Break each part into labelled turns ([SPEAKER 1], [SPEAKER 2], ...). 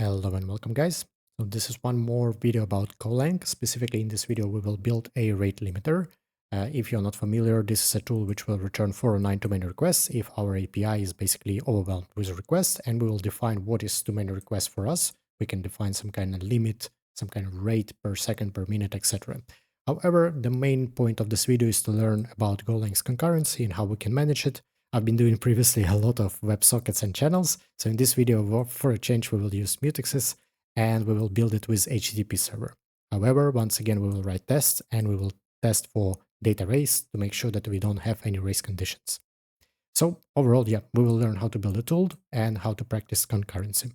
[SPEAKER 1] Hello and welcome, guys. So this is one more video about Golang. Specifically in this video we will build a rate limiter. If you're not familiar, this is a tool which will return 409 too many requests if our API is basically overwhelmed with requests, and we will define what is too many requests for us. We can define some kind of limit, some kind of rate per second, per minute, etc. However, the main point of this video is to learn about Golang's concurrency and how we can manage it. I've been doing previously a lot of WebSockets and channels, so in this video, for a change, we will use Mutexes and we will build it with HTTP server. However, once again, we will write tests and we will test for data race to make sure that we don't have any race conditions. So overall, yeah, we will learn how to build a tool and how to practice concurrency.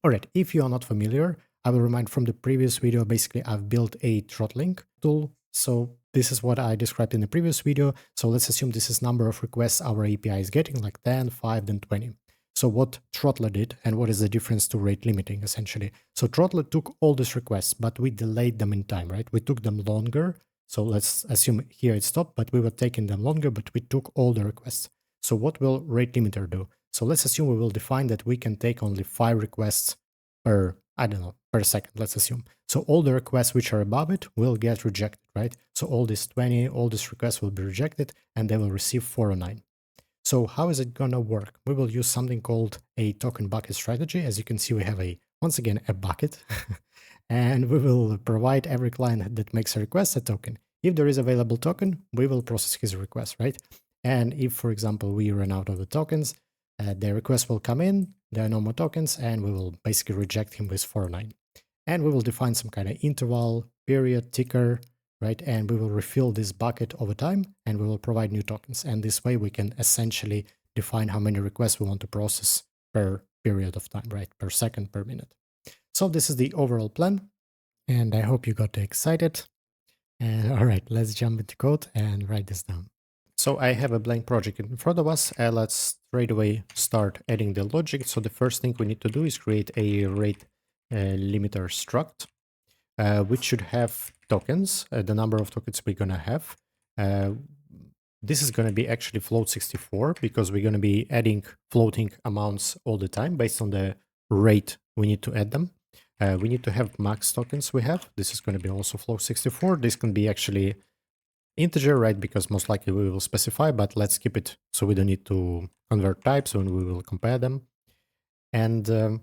[SPEAKER 1] All right, if you are not familiar, I will remind from the previous video, basically I've built a throttling tool. So this is what I described in the previous video. So let's assume this is number of requests our API is getting, like 10, 5, then 20. So what Throttler did, and what is the difference to rate limiting, essentially? So Throttler took all these requests, but we delayed them in time, right? We took them longer. So let's assume here it stopped, but we were taking them longer, but we took all the requests. So what will rate limiter do? So let's assume we will define that we can take only 5 requests per, I don't know, per second, let's assume. So all the requests which are above it will get rejected, right? So all these 20, all these requests will be rejected and they will receive 409. So how is it gonna work? We will use something called a token bucket strategy. As you can see, we have once again, a bucket. And we will provide every client that makes a request a token. If there is available token, we will process his request, right? And if, for example, we run out of the tokens, the request will come in, there are no more tokens, and we will basically reject him with 409. And we will define some kind of interval, period, ticker, right? And we will refill this bucket over time, and we will provide new tokens. And this way we can essentially define how many requests we want to process per period of time, right? Per second, per minute. So this is the overall plan, and I hope you got excited. And all right, let's jump into code and write this down. So I have a blank project in front of us. Let's straight away start adding the logic. So the first thing we need to do is create a rate limiter struct, which should have tokens, the number of tokens we're going to have. This is going to be actually float 64 because we're going to be adding floating amounts all the time based on the rate we need to add them. We need to have max tokens we have. This is going to be also float 64. This can be actually integer, right? Because most likely we will specify, but let's keep it so we don't need to convert types when we will compare them. And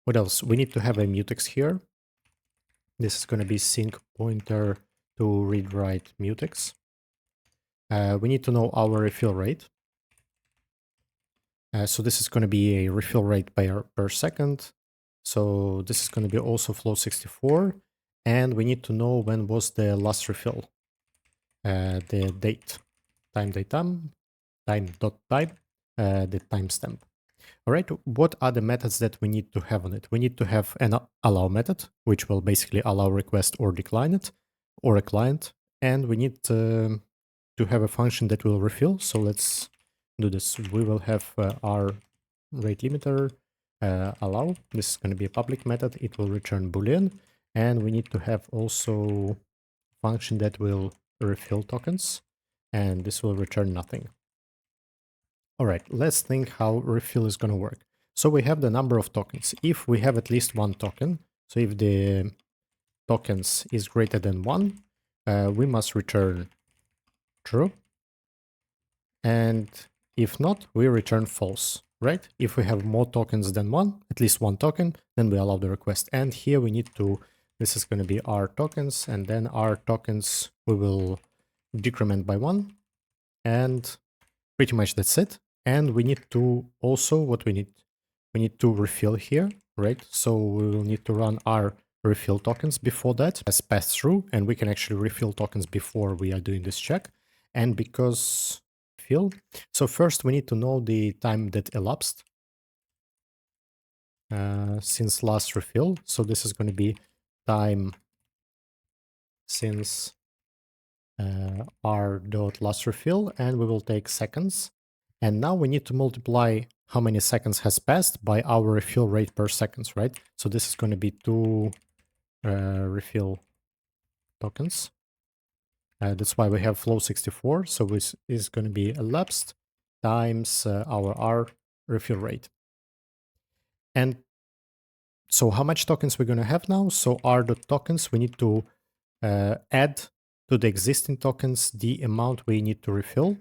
[SPEAKER 1] what else? We need to have a mutex here. This is going to be sync pointer to read write mutex. We need to know our refill rate. So this is going to be a refill rate per second. So this is going to be also float 64. And we need to know when was the last refill. The date, time, the timestamp. All right, what are the methods that we need to have on it? We need to have an allow method, which will basically allow request or decline it, or a client. And we need to have a function that will refill. So let's do this. We will have our rate limiter allow. This is going to be a public method. It will return Boolean. And we need to have also function that will refill tokens. And this will return nothing. All right, let's think how refill is going to work. So we have the number of tokens. If we have at least one token, so if the tokens is greater than 1, we must return true. And if not, we return false, right? If we have more tokens than 1, at least one token, then we allow the request. And here we need to, this is going to be our tokens, and then our tokens we will decrement by 1. And pretty much that's it. And we need to also, we need to refill here, right? So we will need to run our refill tokens before that as pass through, and we can actually refill tokens before we are doing this check. And because fill, so first we need to know the time that elapsed since last refill. So this is going to be time since r.last refill, and we will take seconds. And now we need to multiply how many seconds has passed by our refill rate per seconds, right? So this is going to be 2 refill tokens. That's why we have flow 64. So this is going to be elapsed times our R refill rate. And so how much tokens we're going to have now? So r.tokens, we need to add to the existing tokens the amount we need to refill,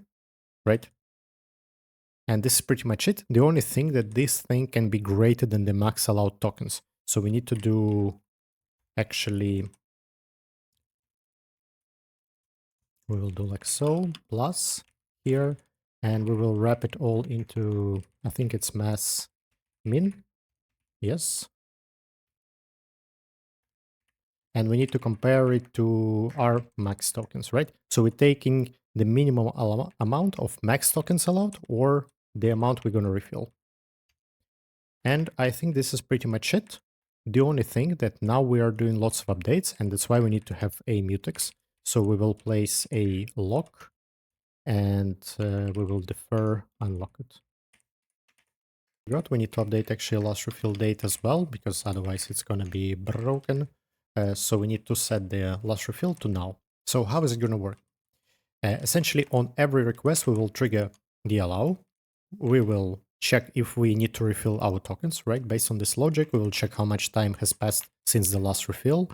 [SPEAKER 1] right? And this is pretty much it. The only thing that this thing can be greater than the max allowed tokens. So we need to do actually, we will do like so, plus here, and we will wrap it all into, I think it's mass min, yes. And we need to compare it to our max tokens, right? So we're taking the minimum amount of max tokens allowed or the amount we're going to refill. And I think this is pretty much it. The only thing that now we are doing lots of updates, and that's why we need to have a mutex. So we will place a lock and we will defer unlock it. We need to update actually last refill date as well, because otherwise it's going to be broken. So we need to set the last refill to now. So how is it going to work? Essentially, on every request, we will trigger the allow. We will check if we need to refill our tokens, right? Based on this logic, we will check how much time has passed since the last refill,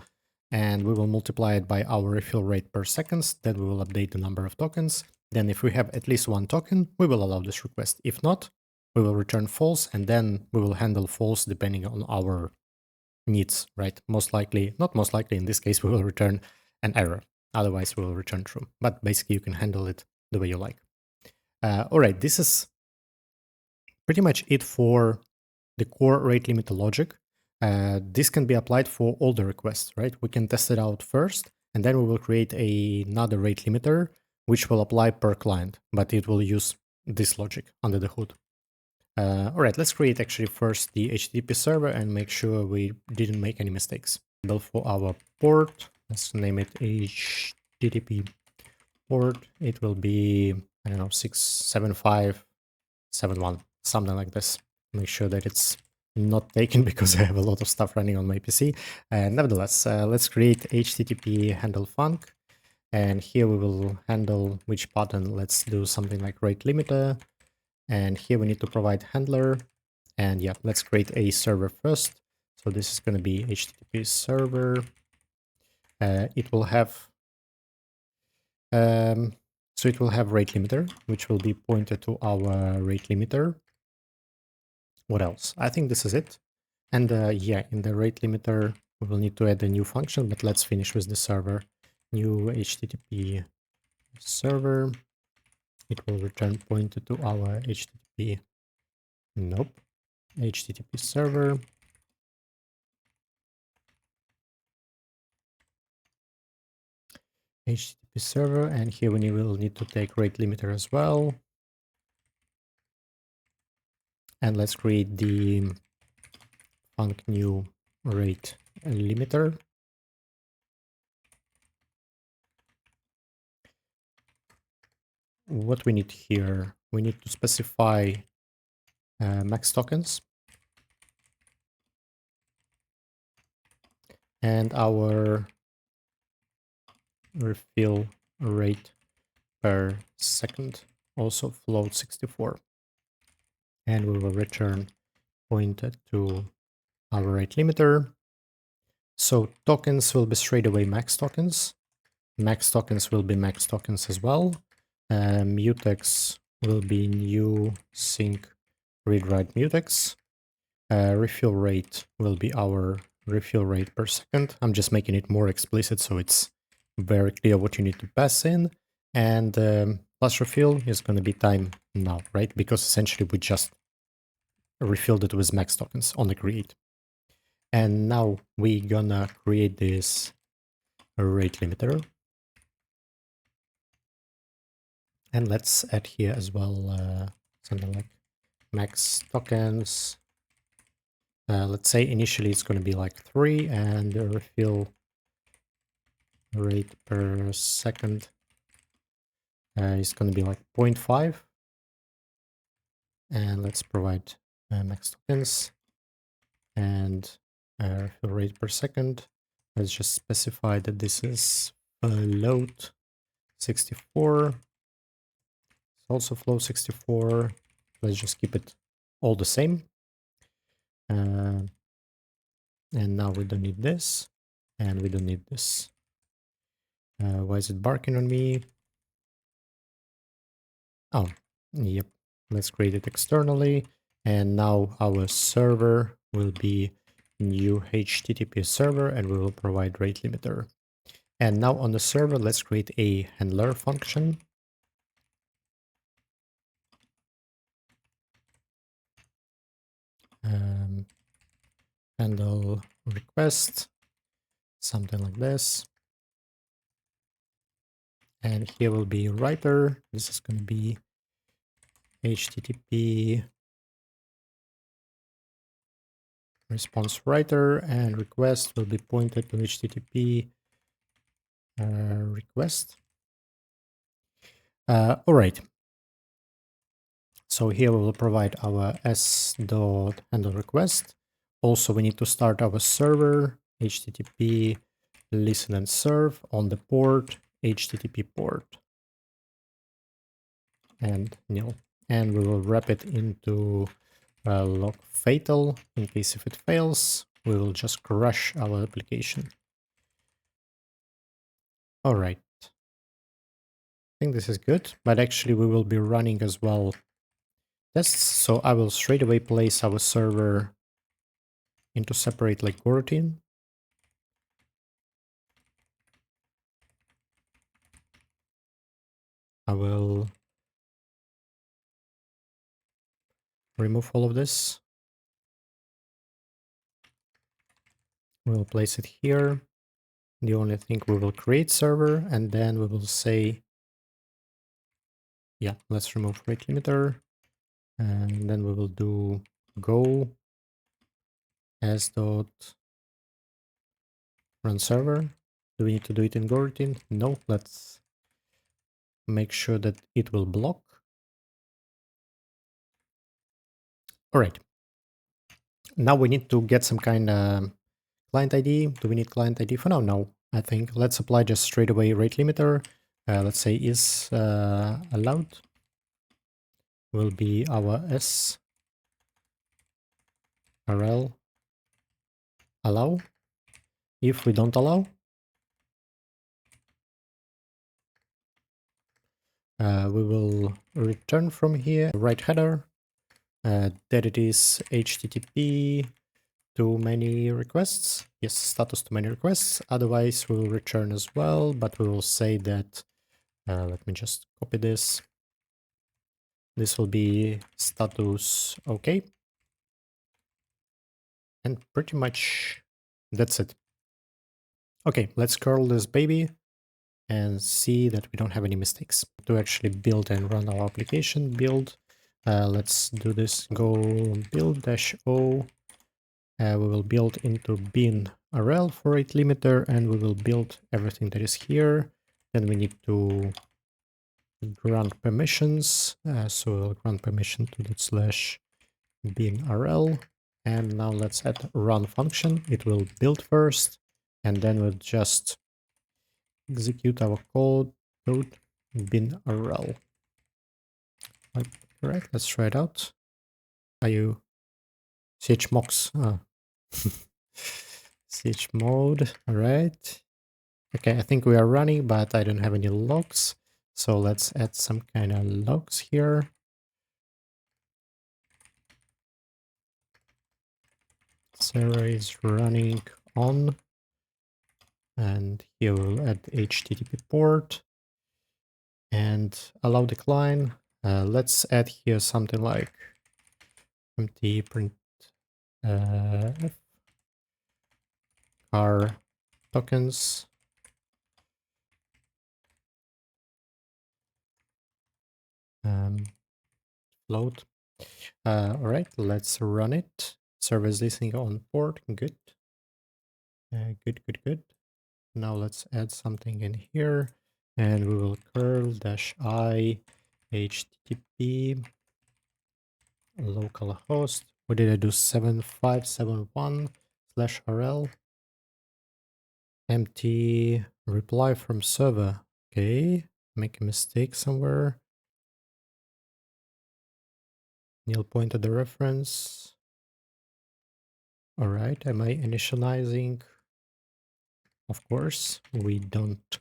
[SPEAKER 1] and we will multiply it by our refill rate per seconds. Then we will update the number of tokens. Then if we have at least one token, we will allow this request. If not, we will return false, and then we will handle false depending on our needs, right? Most likely, not most likely, in this case, we will return an error. Otherwise, we will return true. But basically, you can handle it the way you like. All right, this is pretty much it for the core rate limiter logic. This can be applied for all the requests, right? We can test it out first, and then we will create another rate limiter, which will apply per client, but it will use this logic under the hood. All right, let's create actually first the HTTP server and make sure we didn't make any mistakes. Build for our port, let's name it HTTP port. It will be, I don't know, 67571, something like this. Make sure that it's not taken because I have a lot of stuff running on my PC. Nevertheless, let's create HTTP handle func. And here we will handle which button. Let's do something like rate limiter. And here we need to provide handler. And yeah, let's create a server first. So this is going to be HTTP server. It will have so it will have rate limiter, which will be pointed to our rate limiter. What else? I think this is it. And yeah, in the rate limiter, we will need to add a new function, but let's finish with the server. New HTTP server. It will return pointed to our HTTP. Nope. HTTP server. HTTP server, and here we will need to take rate limiter as well. And let's create the func new rate limiter. What we need here, we need to specify max tokens and our refill rate per second, also float 64. And we will return pointed to our rate limiter. So tokens will be straight away max tokens. Max tokens will be max tokens as well. Mutex will be new sync read write mutex. Refill rate will be our refill rate per second. I'm just making it more explicit so it's very clear what you need to pass in. And last refill is going to be time now, right? Because essentially we just refilled it with max tokens on the create. And now we're gonna create this rate limiter. And let's add here as well something like max tokens. Let's say initially it's going to be like 3 and the refill rate per second is going to be like 0.5. And let's provide max tokens and refill rate per second. Let's just specify that this is float 64. It's also float 64. Let's just keep it all the same. And now we don't need this, and we don't need this. Why is it barking on me? Oh, yep. Let's create it externally. And now our server will be new HTTP server, and we will provide rate limiter. And now on the server, let's create a handler function. Handle request, something like this. And here will be writer. This is going to be HTTP response writer, and request will be pointed to HTTP request. All right. So here we will provide our s.handle request. Also, we need to start our server, HTTP listen and serve on the port, HTTP port, and nil. And we will wrap it into log fatal. In case if it fails, we will just crash our application. All right. I think this is good, but actually we will be running as well tests. So I will straight away place our server into separate like coroutine. I will remove all of this. We'll place it here. The only thing we will create server, and then we will say, yeah, let's remove rate limiter. And then we will do go as dot run server. Do we need to do it in Go routine? No, let's make sure that it will block. All right. Now we need to get some kind of client ID. Do we need client ID for now? No, I think let's apply just straight away rate limiter. Let's say is allowed will be our s rl allow. If we don't allow, we will return from here right header that it is HTTP too many requests. Yes, status too many requests. Otherwise, we will return as well, but we will say that, let me just copy this. This will be status okay. And pretty much that's it. Okay, let's curl this baby and see that we don't have any mistakes. To actually build and run our application, build, let's do this, go build -o. We will build into bin rl for rate limiter, and we will build everything that is here. Then we need to grant permissions. So we'll grant permission to /bin rl. And now let's add run function. It will build first, and then we'll just execute our code bin rl. Correct. Let's try it out. Are you chmox? Chmod. All right. Okay, I think we are running, but I don't have any logs. So let's add some kind of logs here. Server is running on. And here we'll add HTTP port and allow decline. Let's add here something like empty print f car tokens. Float. All right, let's run it. Server is listening on port. Good. Good. Now let's add something in here, and we will curl -i HTTP localhost. What did I do? 7571/rl empty reply from server. Okay, make a mistake somewhere. Neil pointed the reference. All right, am I initializing? Of course, we don't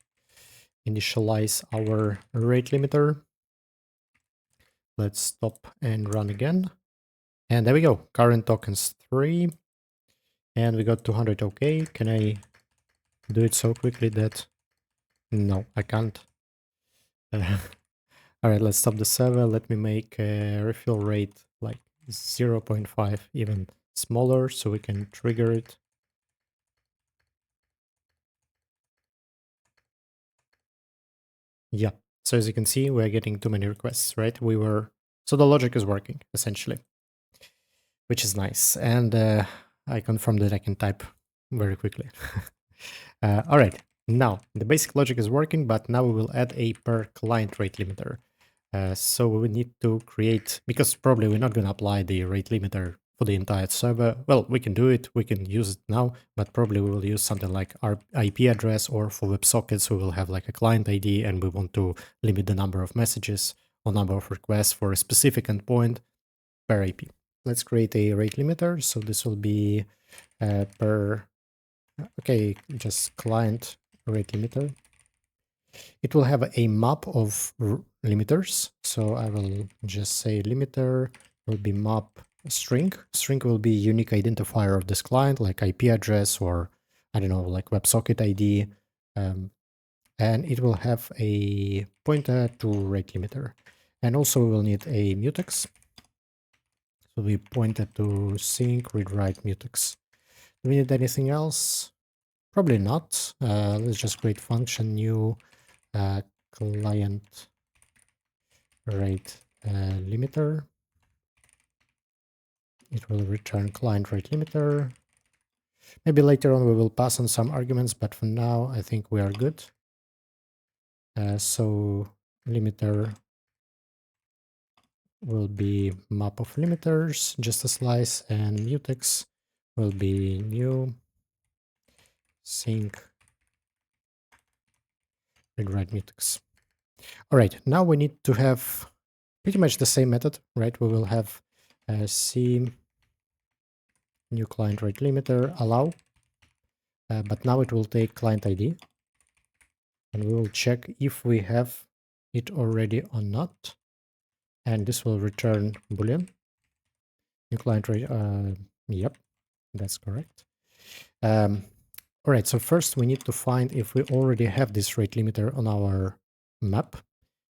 [SPEAKER 1] initialize our rate limiter. Let's stop and run again. And there we go. Current tokens 3. And we got 200. Okay. Can I do it so quickly that... No, I can't. All right, let's stop the server. Let me make a refill rate like 0.5, even smaller, so we can trigger it. Yeah. So as you can see, we're getting too many requests, right? So the logic is working, essentially, which is nice. And I confirmed that I can type very quickly. All right, now the basic logic is working, but now we will add a per client rate limiter. So we would need to create, because probably we're not going to apply the rate limiter for the entire server. Well, we can do it, we can use it now, but probably we will use something like our IP address, or for WebSockets, we will have like a client ID and we want to limit the number of messages or number of requests for a specific endpoint per IP. Let's create a rate limiter. So this will be okay, just client rate limiter. It will have a map of limiters. So I will just say limiter will be map string. String will be unique identifier of this client, like IP address, or I don't know, like WebSocket ID. And it will have a pointer to rate limiter. And also we will need a mutex. So we pointed to sync read write mutex. Do we need anything else? Probably not. Let's just create function new client rate limiter. It will return client rate limiter. Maybe later on we will pass on some arguments, but for now I think we are good. So limiter will be map of limiters, just a slice, and mutex will be new sync read write mutex. All right, now we need to have pretty much the same method, right? We will have c new client rate limiter allow, but now it will take client ID, and we will check if we have it already or not, and this will return boolean new client rate. Yep, that's correct. All right, so first we need to find if we already have this rate limiter on our map.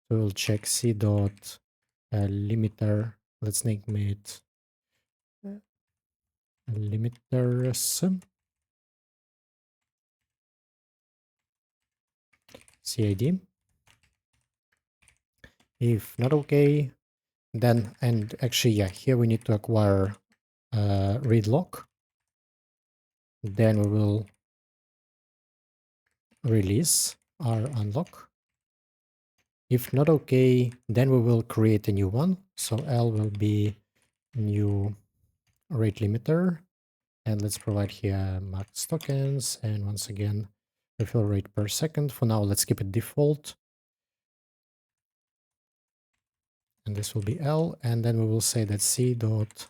[SPEAKER 1] So we'll check c dot limiter. Let's name it limiters CID. If not okay, then, and actually, yeah, here we need to acquire read lock. Then we will release our unlock. If not okay, then we will create a new one. So L will be new rate limiter. And let's provide here max tokens. And once again, refill rate per second. For now, let's keep it default. And this will be L. And then we will say that C dot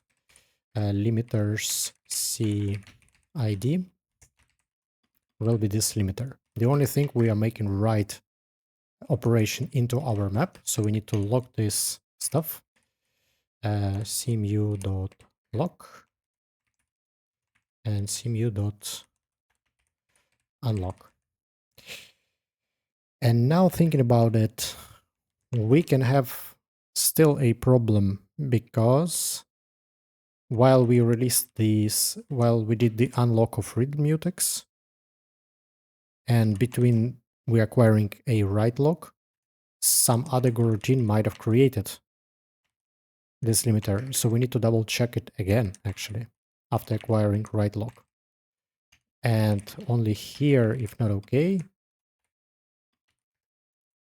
[SPEAKER 1] limiters C ID will be this limiter. The only thing we are making write operation into our map, so we need to lock this stuff. cmu.lock and cmu.unlock. And now thinking about it, we can have still a problem, because while we released these, while we did the unlock of read mutex, and between we acquiring a write lock, some other routine might have created this limiter. So we need to double check it again, actually, after acquiring write lock. And only here, if not okay,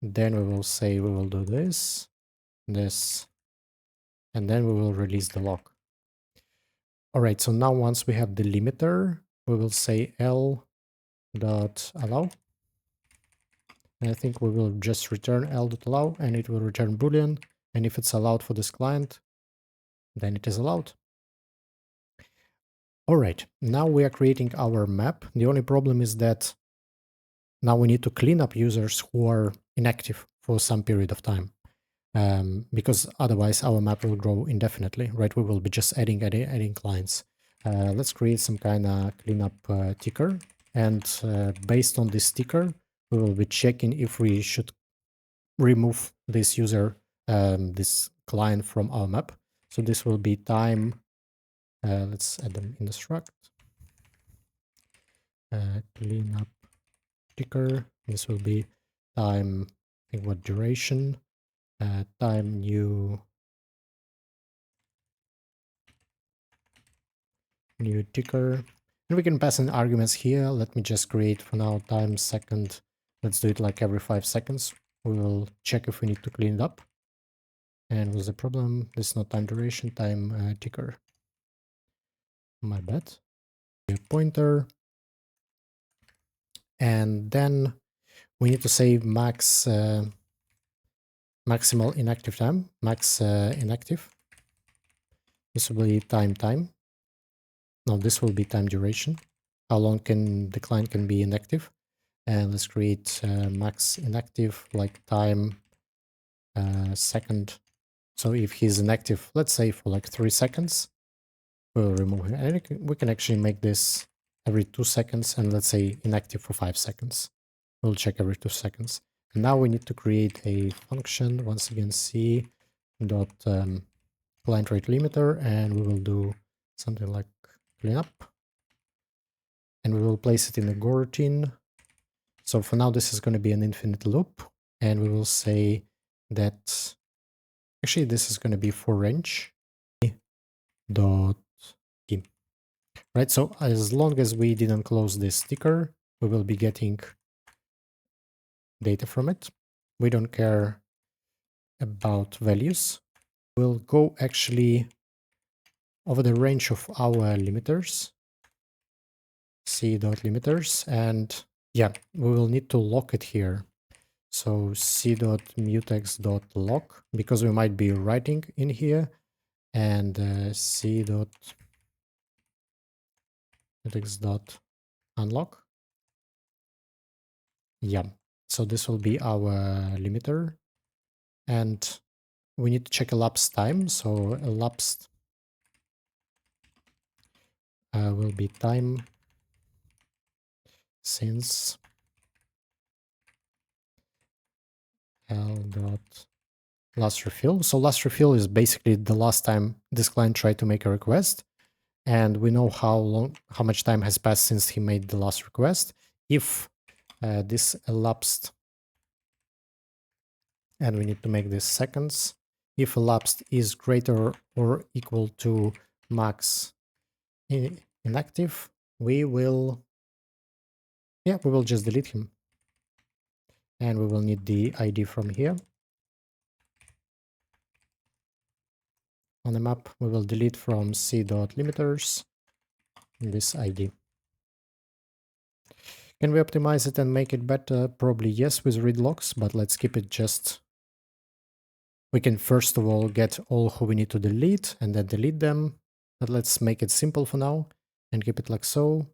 [SPEAKER 1] then we will say we will do this, this, and then we will release the lock. All right, so now once we have the limiter, we will say L dot allow. And I think we will just return L dot allow, and it will return boolean. And if it's allowed for this client, then it is allowed. All right, now we are creating our map. The only problem is that now we need to clean up users who are inactive for some period of time. Because otherwise our map will grow indefinitely, right? We will be just adding clients. Let's create some kind of cleanup ticker, and based on this ticker, we will be checking if we should remove this user, this client from our map. So this will be time. Let's add them in the struct. Cleanup ticker. This will be time. I think what duration. Time new ticker, and we can pass in arguments here. Let me just create for now time second. Let's do it like every 5 seconds. We will check if we need to clean it up. And what's the problem? This is not time duration, time ticker. My bad. A pointer. And then we need to say max maximal inactive time, max inactive. This will be time. No, this will be time duration. How long can the client can be inactive? And let's create max inactive, like time second. So if he's inactive, let's say for like 3 seconds, we'll remove him. And we can actually make this every 2 seconds, and let's say inactive for 5 seconds. We'll check every 2 seconds. And now we need to create a function, once again, c dot client rate limiter, and we will do something like cleanup. And we will place it in a coroutine. So for now, this is going to be an infinite loop, and we will say that actually this is going to be for range dot key. Right, so as long as we didn't close this ticker, we will be getting data from it. We don't care about values. We'll go actually over the range of our limiters, c.limiters, and yeah, we will need to lock it here. So c.mutex.lock, because we might be writing in here, and c.mutex.unlock. Yeah, so this will be our limiter, and we need to check elapsed time. So elapsed will be time since l dot last refill. So last refill is basically the last time this client tried to make a request, and we know how much time has passed since he made the last request. If this elapsed, and we need to make this seconds, if elapsed is greater or equal to max inactive, we will just delete him, and we will need the ID from here. On the map, we will delete from c.limiters this ID. Can we optimize it and make it better? Probably yes with read logs, but let's keep it just... We can first of all get all who we need to delete and then delete them. But let's make it simple for now and keep it like so.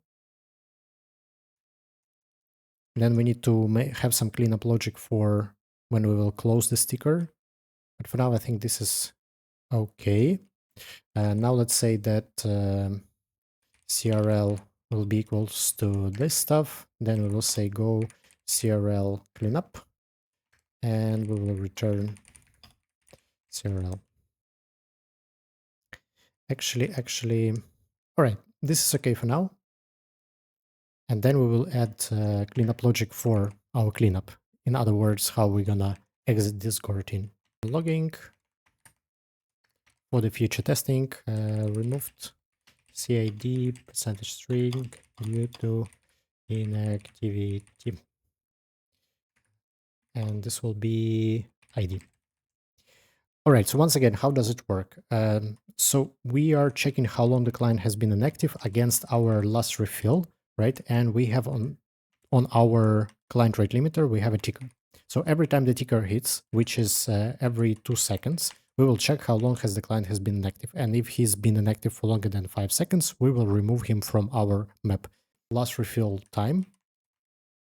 [SPEAKER 1] Then we need to have some cleanup logic for when we will close the sticker. But for now, I think this is okay. Now let's say that CRL will be equals to this stuff. Then we will say go CRL cleanup, and we will return CRL. Actually, all right, this is okay for now. And then we will add cleanup logic for our cleanup. In other words, how we're gonna exit this coroutine. Logging for the future testing, removed CID %string due to inactivity. And this will be ID. All right, so once again, how does it work? So we are checking how long the client has been inactive against our last refill, right? And we have on our client rate limiter, we have a ticker. So every time the ticker hits, which is every 2 seconds, we will check how long has the client has been inactive. And if he's been inactive for longer than 5 seconds, we will remove him from our map. Last refill time.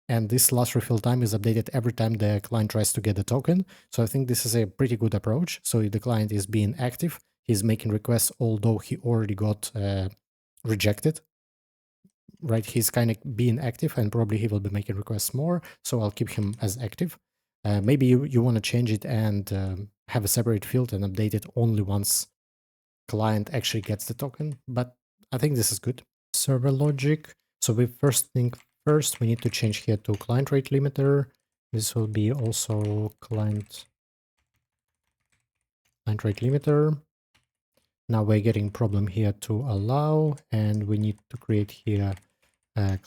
[SPEAKER 1] And this last refill time is updated every time the client tries to get a token. So I think this is a pretty good approach. So if the client is being active, he's making requests, although he already got rejected. Right, he's kind of being active and probably he will be making requests more. So I'll keep him as active. Maybe you want to change it and have a separate field and update it only once client actually gets the token. But I think this is good. Server logic. So we first we need to change here to client rate limiter. This will be also client rate limiter. Now we're getting problem here to allow, and we need to create here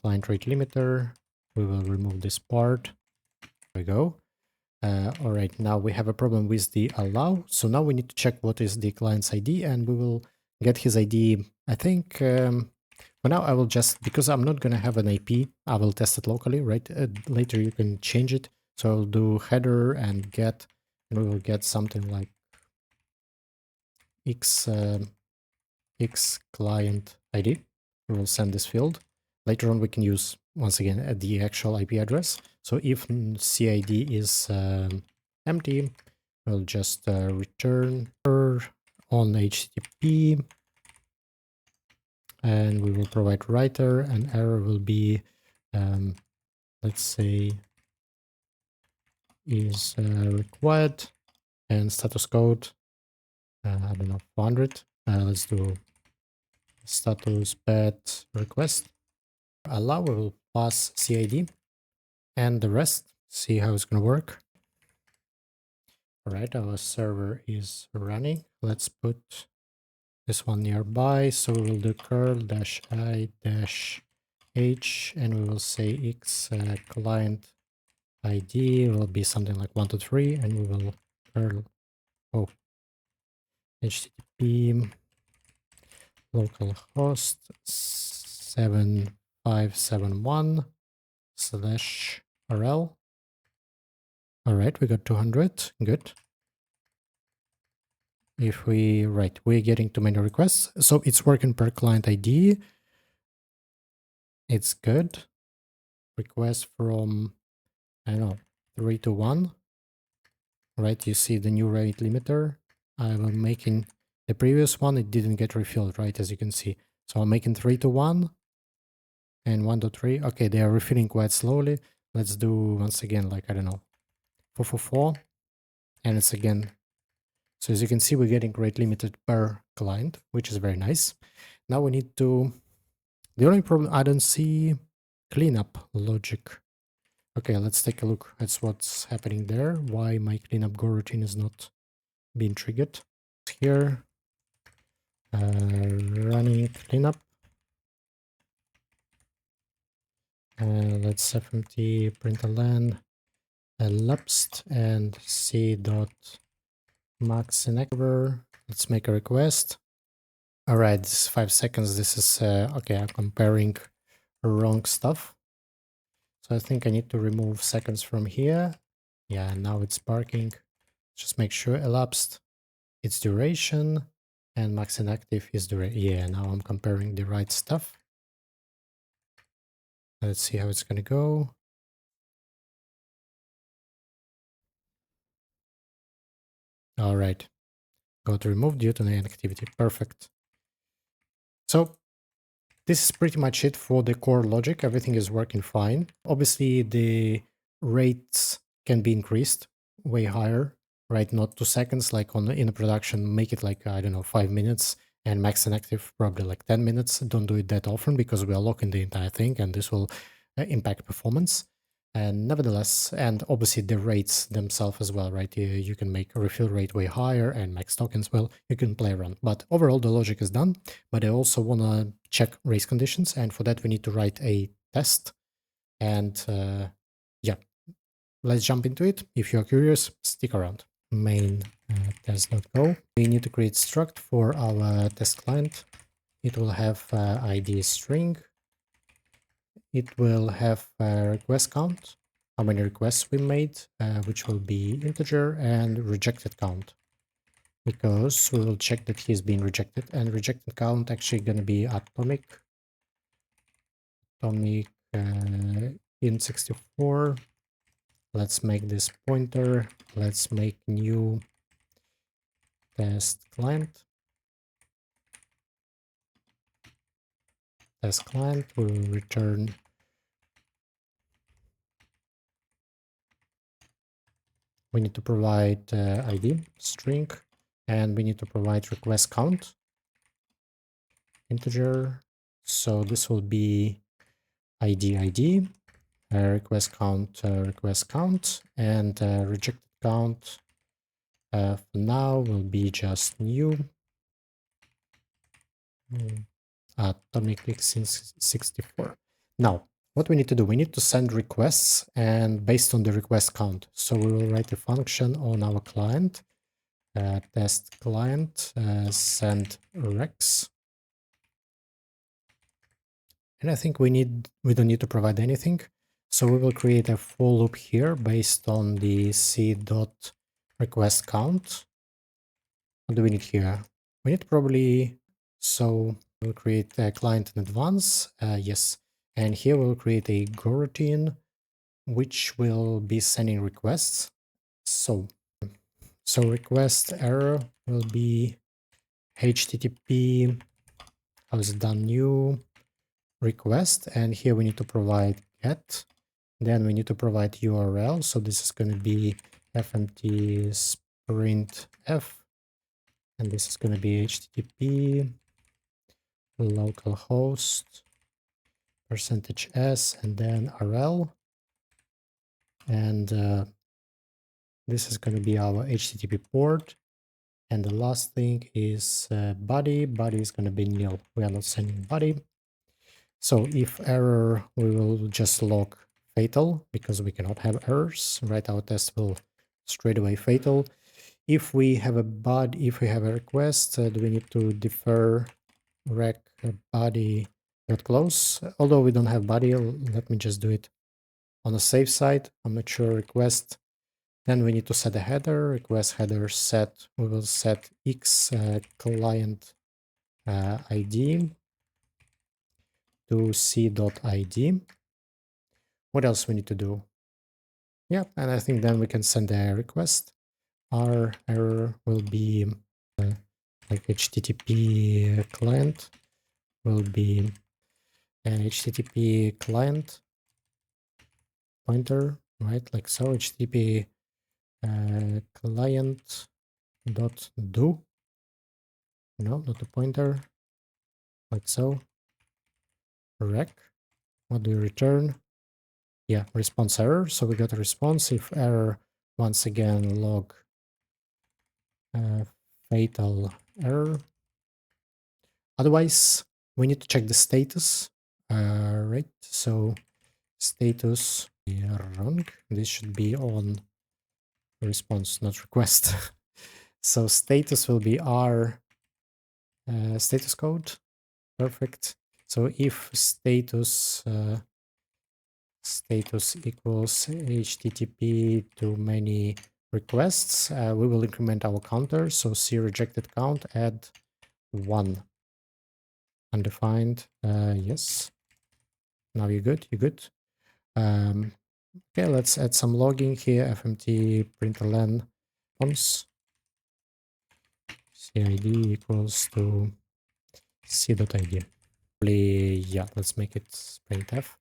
[SPEAKER 1] client rate limiter. We will remove this part. There we go. All right, now we have a problem with the allow. So now we need to check what is the client's ID, and we will get his ID. I think for now I will just, because I'm not going to have an IP, I will test it locally, right? Later you can change it. So I'll do header and get, and we will get something like x client ID. We will send this field. Later on we can use, once again, the actual IP address. So if CID is empty, we'll just return error on HTTP, and we will provide writer, and error will be, let's say, is required, and status code, I don't know, 400. Let's do status bad request. Allow, we will pass CID, and the rest, see how it's going to work. All right, our server is running. Let's put this one nearby. So we will do curl-i-h, and we will say x client ID will be something like 123, and we will curl HTTP localhost 7571/rl. All right, we got 200. Good. If we, right, we're getting too many requests. So it's working per client ID. It's good. Request from, I don't know, 3 to 1. Right, you see the new rate limiter. I'm making the previous one, it didn't get refilled, right, as you can see. So I'm making 3 to 1 and 1 to 3. Okay, they are refilling quite slowly. Let's do once again, like, I don't know, 444. And it's again. So as you can see, we're getting rate limited per client, which is very nice. Now we need to, the only problem, I don't see cleanup logic. Okay, let's take a look at what's happening there. Why my cleanup go routine is not being triggered. Here, running cleanup. Let's fmt println elapsed and c dot max inactive. Let's make a request. All right, this is 5 seconds. This is okay. I'm comparing wrong stuff. So I think I need to remove seconds from here. Yeah, now it's barking. Just make sure elapsed, its duration, and max inactive is duration. Yeah, now I'm comparing the right stuff. Let's see how it's gonna go. All right, got removed due to the inactivity. Perfect. So this is pretty much it for the core logic. Everything is working fine. Obviously, the rates can be increased way higher, right? Not 2 seconds like in a production. Make it like, I don't know, 5 minutes, and max inactive probably like 10 minutes. Don't do it that often because we are locking the entire thing, and this will impact performance. And nevertheless, and obviously the rates themselves as well, right? You can make a refill rate way higher and max tokens. Well, you can play around. But overall, the logic is done. But I also want to check race conditions. And for that, we need to write a test. And yeah, let's jump into it. If you're curious, stick around. Main test.go. We need to create struct for our test client. It will have ID string. It will have a request count, how many requests we made, which will be integer, and rejected count. because we will check that he's been rejected, and rejected count actually going to be atomic int64. Let's make this pointer. Let's make new test client. Test client will return we need to provide ID string, and we need to provide request count integer. So this will be ID request count, and rejected count for now will be just new atomic int64. Now, what we need to do, we need to send requests, and based on the request count. So we will write a function on our client, test client, send rex. And I think we don't need to provide anything. So we will create a for loop here based on the c.request count. What do we need here? We need probably, so we'll create a client in advance. Yes. And here we'll create a coroutine, which will be sending requests. So request error will be HTTP, how's it done, new request, and here we need to provide get, then we need to provide URL, so this is going to be fmt sprintf, and this is going to be HTTP localhost %s and then rl, and this is going to be our HTTP port, and the last thing is body is going to be nil, we are not sending body. So if error, we will just log fatal because we cannot have errors, right? Our test will straight away fatal. If we have a request, do we need to defer rec body dot close? Although we don't have body, let me just do it on the safe side. I'm not sure request. Then we need to set a header, request header set. We will set x client ID to c.id. What else we need to do? Yeah, and I think then we can send a request. Our error will be like HTTP client will be an HTTP client pointer, right? Like so, HTTP client dot do. No, not a pointer. Like so. Rec. What do we return? Yeah, response error. So we got a response. If error, once again log fatal error. Otherwise, we need to check the status, right? So status wrong. This should be on response, not request. So status will be our status code. Perfect. So if status equals HTTP to many requests, we will increment our counter. So c rejected count, add 1. Undefined. Yes. Now you're good. Okay, let's add some logging here. fmt println cons cid equals to c.id. Yeah, let's make it printf.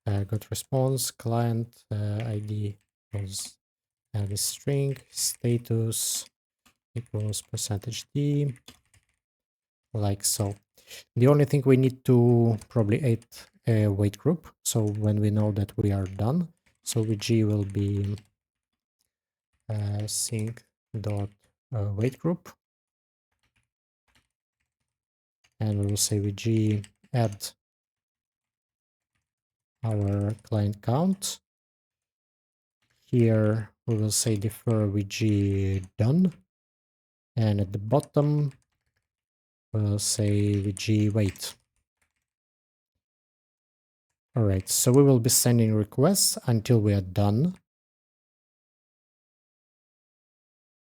[SPEAKER 1] Got response client ID equals this string, status equals %d, like so. The only thing we need to probably add a wait group. So when we know that we are done, so vg will be sync dot wait group, and we will say vg add our client count. Here we will say defer vg done, and at the bottom we'll say vg wait. All right, so we will be sending requests until we are done.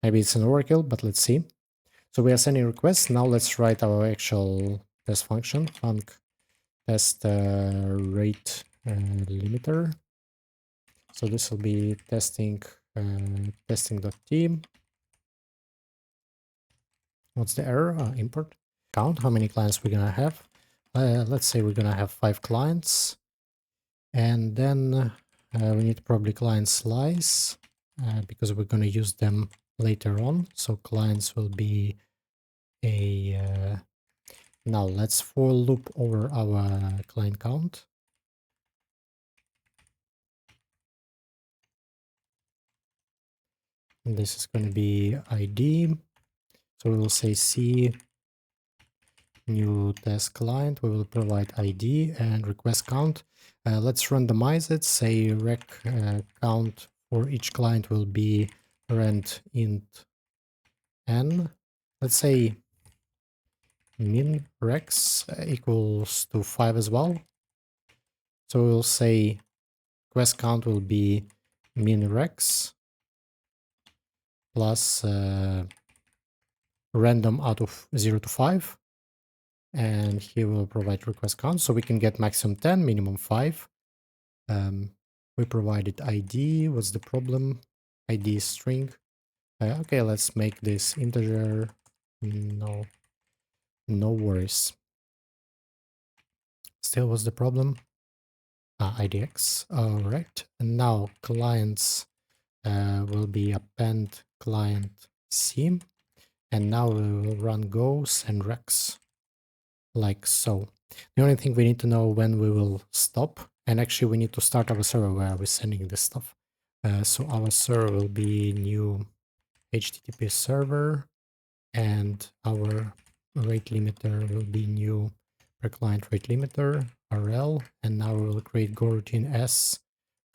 [SPEAKER 1] Maybe it's an overkill, but let's see. So we are sending requests. Now let's write our actual test function, func test rate limiter. So this will be testing testing.team. What's the error? Import. Count how many clients we're gonna have. Let's say we're gonna have 5 clients, and then we need probably client slice because we're gonna use them later on. So clients will be a now let's for loop over our client count. And this is going to be ID. So we will say C new test client. We will provide ID and request count. Let's randomize it. Say rec count for each client will be rand int n. Let's say min rex equals to 5 as well. So we'll say request count will be min rex plus random out of 0 to 5. And here we'll provide request count. So we can get maximum 10, minimum 5. We provided ID. What's the problem? ID is string. Okay, let's make this integer. No worries. Still, what's the problem? IDX. All right. And now clients will be append client C. And now we will run go send rex like so. The only thing we need to know when we will stop, and actually we need to start our server where we're sending this stuff. So our server will be new HTTP server, and our rate limiter will be new per client rate limiter RL, and now we will create go routine s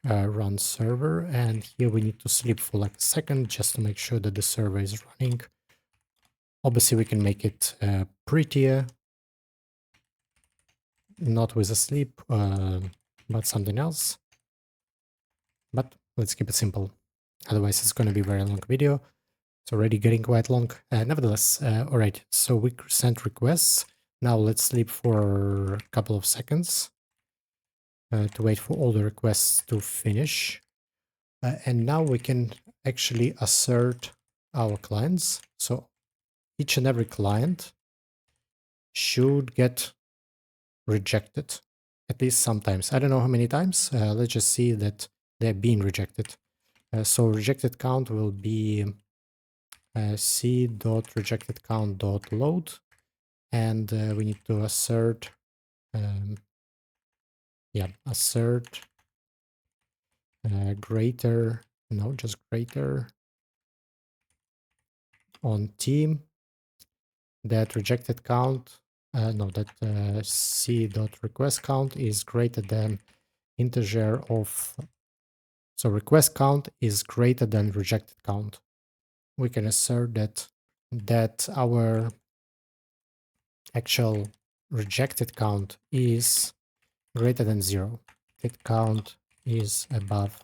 [SPEAKER 1] run server, and here we need to sleep for like a second just to make sure that the server is running. Obviously we can make it prettier, not with a sleep, but something else. But let's keep it simple. Otherwise, it's going to be a very long video. It's already getting quite long. Nevertheless, all right. So we sent requests. Now let's sleep for a couple of seconds to wait for all the requests to finish. And now we can actually assert our clients. So each and every client should get rejected, at least sometimes. I don't know how many times. Let's just see that they're being rejected. So rejected count will be c.rejectedCount.load, and we need to assert assert greater, no, just greater on team that rejected count, that c.request count is greater than integer of, so request count is greater than rejected count. We can assert that our actual rejected count is greater than 0. Rejected count is above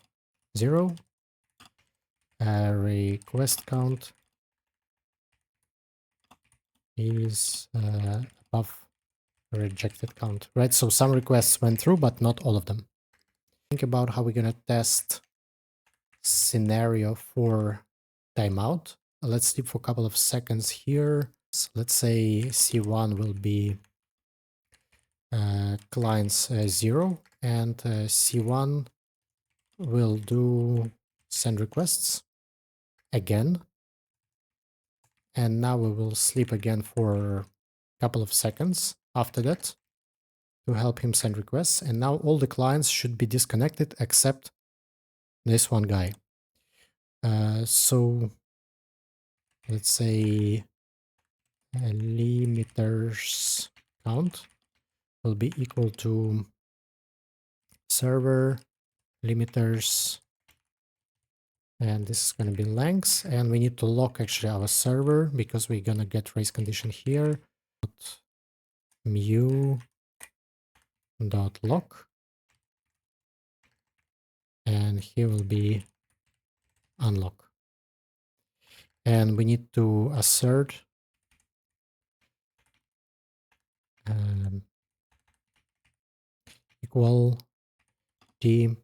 [SPEAKER 1] 0. Request count is above rejected count, right? So some requests went through, but not all of them. Think about how we're going to test scenario for timeout. Let's sleep for a couple of seconds here. So let's say C1 will be clients 0, and C1 will do send requests again. And now we will sleep again for a couple of seconds after that to help him send requests. And now all the clients should be disconnected except this one guy. So let's say limiters count will be equal to server limiters, and this is going to be lengths, and we need to lock actually our server because we're going to get race condition here. Mu dot lock, and here will be unlock, and we need to assert equal d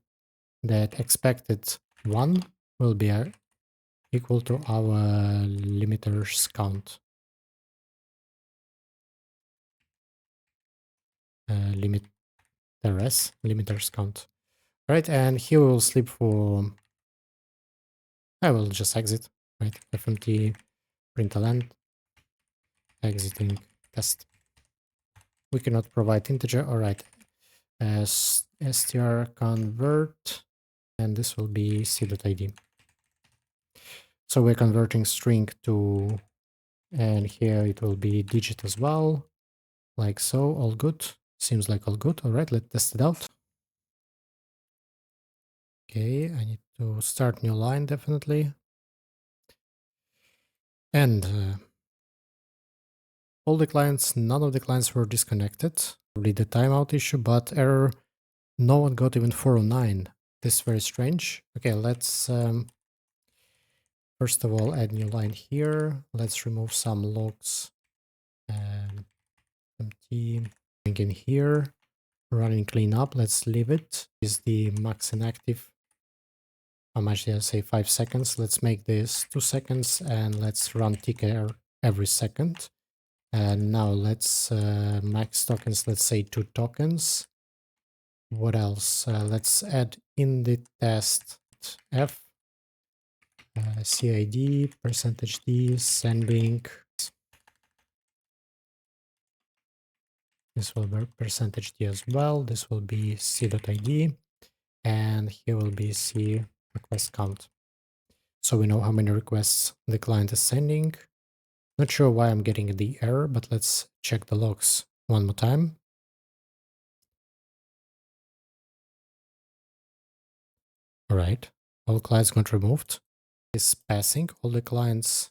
[SPEAKER 1] that expected 1 will be equal to our limiters count. Limiters count. Right, and here we will sleep for, I will just exit, right, fmt println exiting test. We cannot provide integer, all right, as str convert, and this will be c.id. So we're converting string to, and here it will be digit as well, like so. All good. Seems like all good. All right, let's test it out. Okay, I need to start new line definitely. And all the clients, none of the clients were disconnected. Probably the timeout issue, but error, no one got even 409. This is very strange. Okay, let's first of all add new line here. Let's remove some logs. Empty. Bring in here. Running cleanup. Let's leave it. Is the max inactive? How much did I say? 5 seconds. Let's make this 2 seconds and let's run ticker every second. And now let's max tokens. Let's say 2 tokens. What else? Let's add in the test f cid %d sending. This will be %d as well. This will be c.id, and here will be c request count. So we know how many requests the client is sending. Not sure why I'm getting the error, but let's check the logs one more time. All right, all clients got removed. Is passing. All the clients,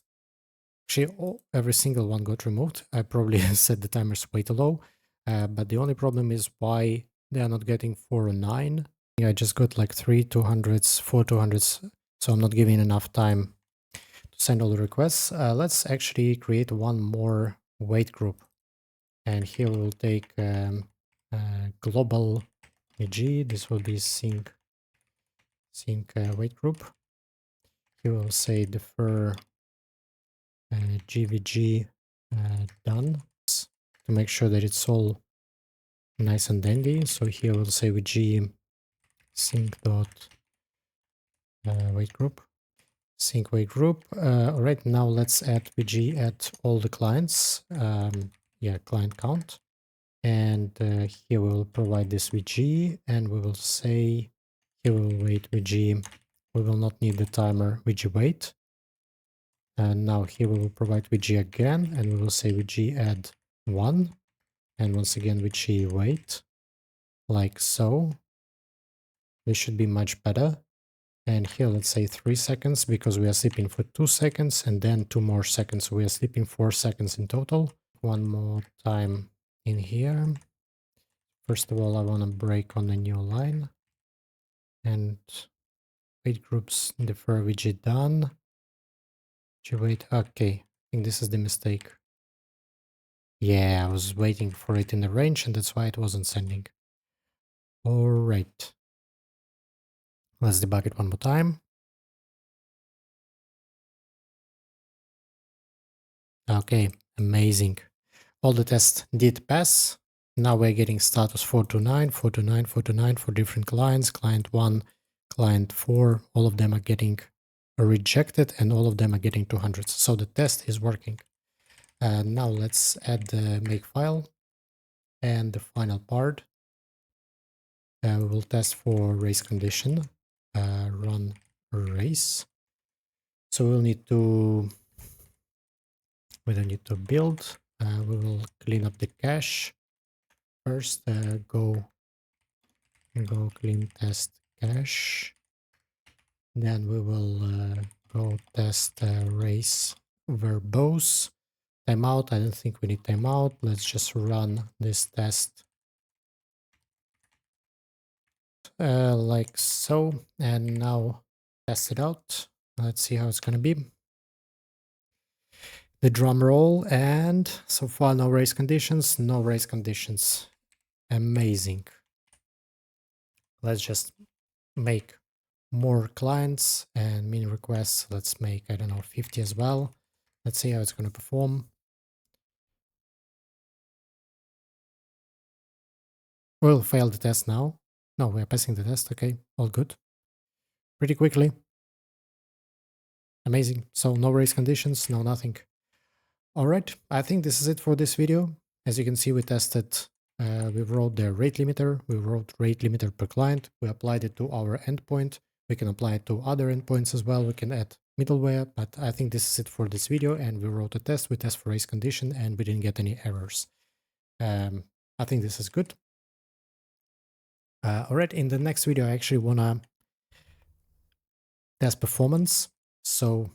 [SPEAKER 1] actually every single one got removed. I probably set the timers way too low, but the only problem is why they are not getting 4 or 9. I just got like 3 200s, 4 200s, so I'm not giving enough time to send all the requests. Let's actually create one more wait group, and here we'll take global AG. This will be sync wait group. Here we'll say defer GVG done to make sure that it's all nice and dandy. So here we'll say vg sync dot wait group, sync wait group. All right, now let's add vg at all the clients. Yeah, client count. And here we will provide this vg, and we will say here we will wait vg. We will not need the timer vg wait. And now here we will provide vg again, and we will say vg add 1, and once again vg wait, like so. This should be much better. And here let's say 3 seconds, because we are sleeping for 2 seconds, and then 2 more seconds. So we are sleeping 4 seconds in total. One more time in here. First of all, I want to break on a new line. And wait groups defer vg done. Wait, okay, I think this is the mistake. Yeah, I was waiting for it in the range, and that's why it wasn't sending. All right. Let's debug it one more time. Okay, amazing. All the tests did pass. Now we're getting status 429, 429, 429 for different clients. Client 1, client 4, all of them are getting rejected, and all of them are getting 200s. So the test is working. Now let's add the makefile and the final part. We will test for race condition. Run race. So we don't need to build. We will clean up the cache. First, go clean test cache. Then we will go test race verbose. Timeout, I don't think we need timeout. Let's just run this test like so. And now test it out. Let's see how it's going to be. the drum roll, and so far no race conditions, no race conditions. Amazing. Let's just make more clients and min requests. Let's make, I don't know, 50 as well. Let's see how it's going to perform. We'll fail the test now. No, we're passing the test. Okay, all good. Pretty quickly. Amazing. So no race conditions, no nothing. All right, I think this is it for this video. As you can see, we tested, we wrote the rate limiter, we wrote rate limiter per client, we applied it to our endpoint. We can apply it to other endpoints as well. We can add middleware, but I think this is it for this video. And we wrote a test, we test for race condition, and we didn't get any errors. I think this is good. All right, in the next video, I actually want to test performance. So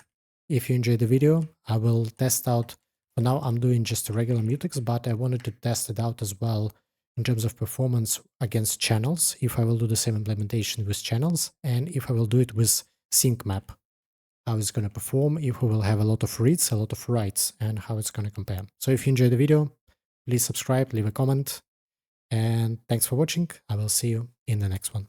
[SPEAKER 1] if you enjoyed the video, I will test out. For now, I'm doing just a regular mutex, but I wanted to test it out as well in terms of performance against channels, if I will do the same implementation with channels, and if I will do it with sync map, how it's going to perform, if we will have a lot of reads, a lot of writes, and how it's going to compare. So if you enjoyed the video, please subscribe, leave a comment, and thanks for watching. I will see you in the next one.